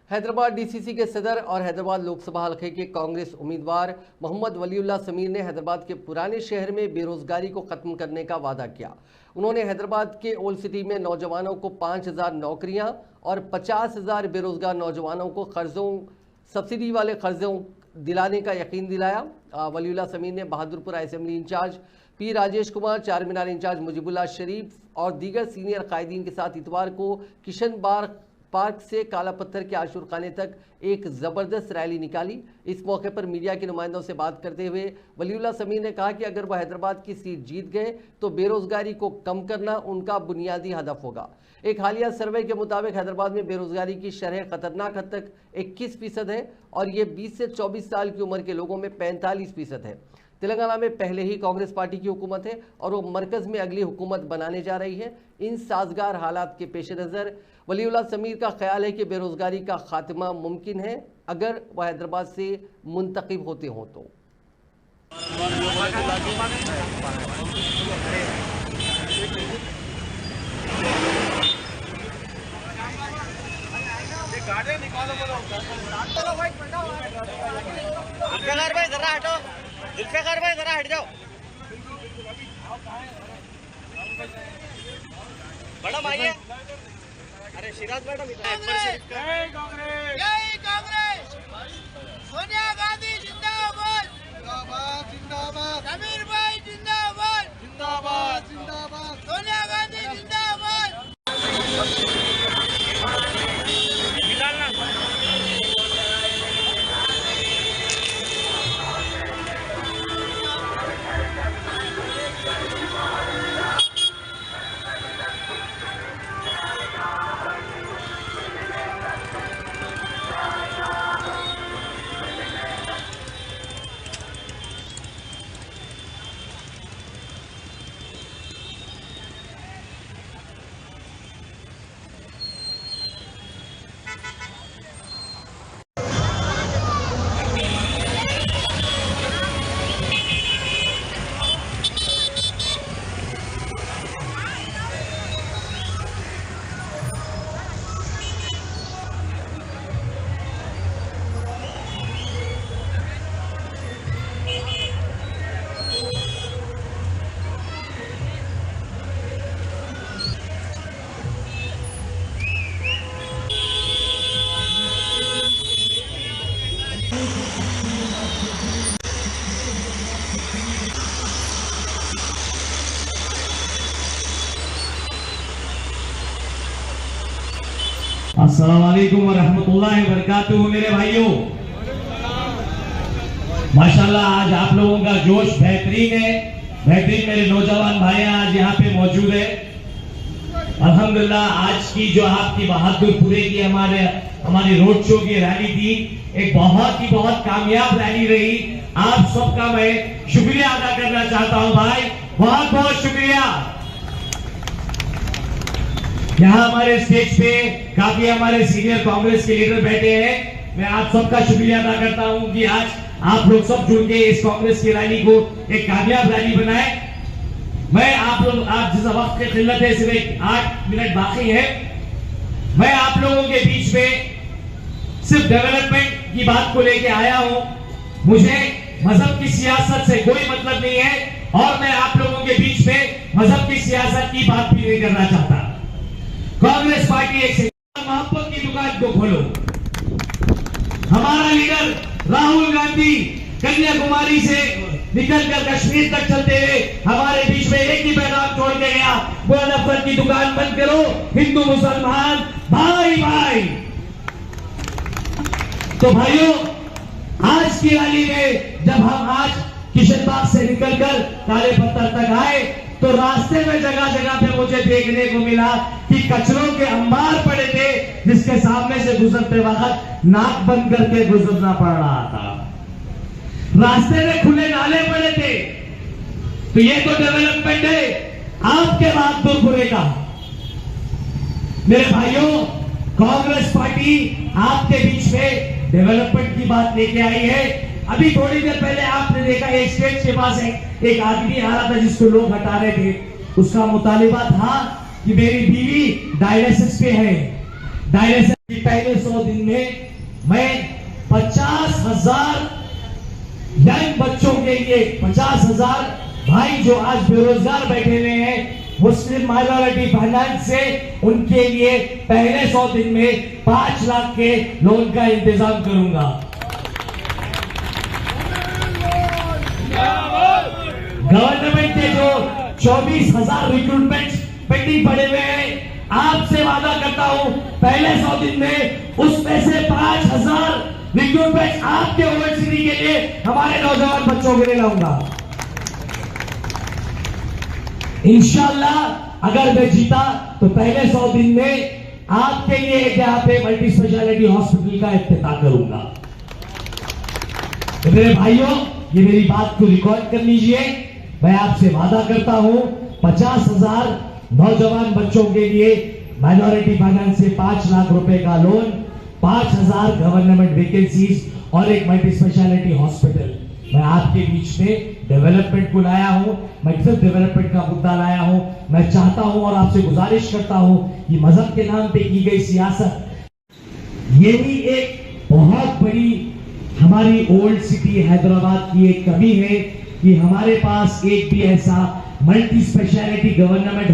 Hyderabad DCC के सदर और हैदराबाद लोकसभा हल्के के कांग्रेस उम्मीदवार मोहम्मद वलीउल्लाह समीर ने हैदराबाद के पुराने शहर में बेरोजगारी को खत्म करने का वादा किया। उन्होंने हैदराबाद के ओल्ड सिटी में नौजवानों को 5,000 नौकरियां और 50,000 बेरोजगार नौजवानों को सब्सिडी वाले कर्जों दिलाने का यकीन दिलाया। वलीउल्लाह समीर ने Bahadurpura assembly incharge P Rajesh Kumar, Charminar in charge Mujibullah शरीफ और दीगर सीनियर कायदीन के साथ इतवार को किशन बाग पार्क से काला पत्थर के आशुर खाने तक एक ज़बरदस्त रैली निकाली। इस मौके पर मीडिया के नुमाइंदों से बात करते हुए वलीउल्लाह समीर ने कहा कि अगर वह हैदराबाद की सीट जीत गए तो बेरोजगारी को कम करना उनका बुनियादी हदफ होगा। एक हालिया सर्वे के मुताबिक हैदराबाद में बेरोजगारी की शरह खतरनाक हद तक 21% है और ये 20 से 24 साल की उम्र के लोगों में 45% है। तेलंगाना में पहले ही कांग्रेस पार्टी की हुकूमत है और वो मरकज में अगली हुकूमत बनाने जा रही है। इन साजगार हालात के पेश नज़र वलीउल्लाह समीर का ख्याल है कि बेरोजगारी का खात्मा मुमकिन है अगर वह हैदराबाद से मुंतखब होते हों तो। जुल्फिकार भाई जरा हट जाओ। मैडम आइए। अरे शिराज मैडम जय कांग्रेस, जय कांग्रेस। सोनिया गांधी जिंदाबाद, जिंदाबाद जिंदाबाद। समीर भाई जिंदाबाद, जिंदाबाद जिंदाबाद। सोनिया गांधी जिंदाबाद। अस्सलाम वालेकुम व रहमतुल्लाहि व बरकातुहू। मेरे भाइयों, माशाल्लाह आज आप लोगों का जोश बेहतरीन है। बेहतरीन मेरे नौजवान भाई आज यहाँ पे मौजूद है। अल्हम्दुलिल्लाह आज की जो आपकी बहादुरपुरे की हमारी रोड शो की रैली थी, एक बहुत कामयाब रैली रही। आप सबका मैं शुक्रिया अदा करना चाहता हूँ भाई, बहुत बहुत शुक्रिया। यहाँ हमारे स्टेज पे काफी हमारे सीनियर कांग्रेस के लीडर बैठे हैं। मैं आप सबका शुक्रिया अदा करता हूँ कि आज आप लोग सब जुड़ के इस कांग्रेस की रैली को एक कामयाब रैली बनाए। मैं आप जिस वक्त के खिल्लत है, सिर्फ 8 मिनट बाकी है, मैं आप लोगों के बीच में सिर्फ डेवलपमेंट की बात को लेके आया हूँ। मुझे मजहब की सियासत से कोई मतलब नहीं है और मैं आप लोगों के बीच में मजहब की सियासत की बात भी नहीं करना चाहता। कांग्रेस पार्टी एक मोहब्बत की दुकान को खोलो। हमारा लीडर राहुल गांधी कन्याकुमारी से निकलकर कश्मीर तक चलते हुए हमारे बीच में एक ही पैगाम छोड़ के गया, वो नफरत की दुकान बंद करो, हिंदू मुसलमान भाई भाई। तो भाइयों, आज की रैली में जब हम आज किशन बाग से निकलकर काले पत्थर तक आए तो रास्ते में जगह जगह पे मुझे देखने को मिला कि कचरों के अंबार पड़े थे, जिसके सामने से गुजरते वक्त नाक बंद करके गुजरना पड़ रहा था। रास्ते में खुले नाले पड़े थे। तो ये तो डेवलपमेंट है आपके बहादुरपुरे का। मेरे भाइयों, कांग्रेस पार्टी आपके बीच में डेवलपमेंट की बात लेके आई है। अभी थोड़ी देर पहले आपने देखा एक स्टेज के पास एक आदमी आ रहा था जिसको लोग हटा रहे थे। उसका मुतालिबा था कि मेरी बीवी डायलिसिस पे है, डायरेक्शन की पहले 100 दिन में मैं 50,000 यंग बच्चों के लिए 50,000 भाई जो आज बेरोजगार बैठे हुए हैं मुस्लिम माइनॉरिटी फाइनेंस से उनके लिए पहले 100 दिन में 5 लाख के लोन का इंतजाम करूंगा। गवर्नमेंट के जो 24,000 रिक्रूटमेंट पेंडिंग पड़े हुए हैं आपसे वादा करता हूं पहले 100 दिन में उसमें से 5,000 रिक्रूटमेंट आपके ओवरसीटी के लिए हमारे नौजवान बच्चों के लिए लाऊंगा। इंशाल्लाह अगर मैं जीता तो पहले 100 दिन में आपके लिए एक यहाँ पे मल्टी स्पेशलिटी हॉस्पिटल का इफ्तिताह करूंगा। तो मेरे भाइयों ये मेरी बात को रिकॉर्ड कर लीजिए। मैं आपसे वादा करता हूं 50,000 नौजवान बच्चों के लिए माइनॉरिटी फाइनेंस से 5 लाख रुपए का लोन, 5,000 गवर्नमेंट वैकेंसीज और एक मल्टी स्पेशलिटी हॉस्पिटल। मैं आपके बीच में डेवलपमेंट को लाया हूं, मैं सिर्फ डेवलपमेंट का मुद्दा लाया हूं। मैं चाहता हूं और आपसे गुजारिश करता हूं कि मजहब के नाम पे की गई सियासत ये भी एक बहुत बड़ी हमारी ओल्ड सिटी हैदराबाद की एक कमी है कि हमारे पास एक भी ऐसा मल्टी स्पेशलिटी गवर्नमेंट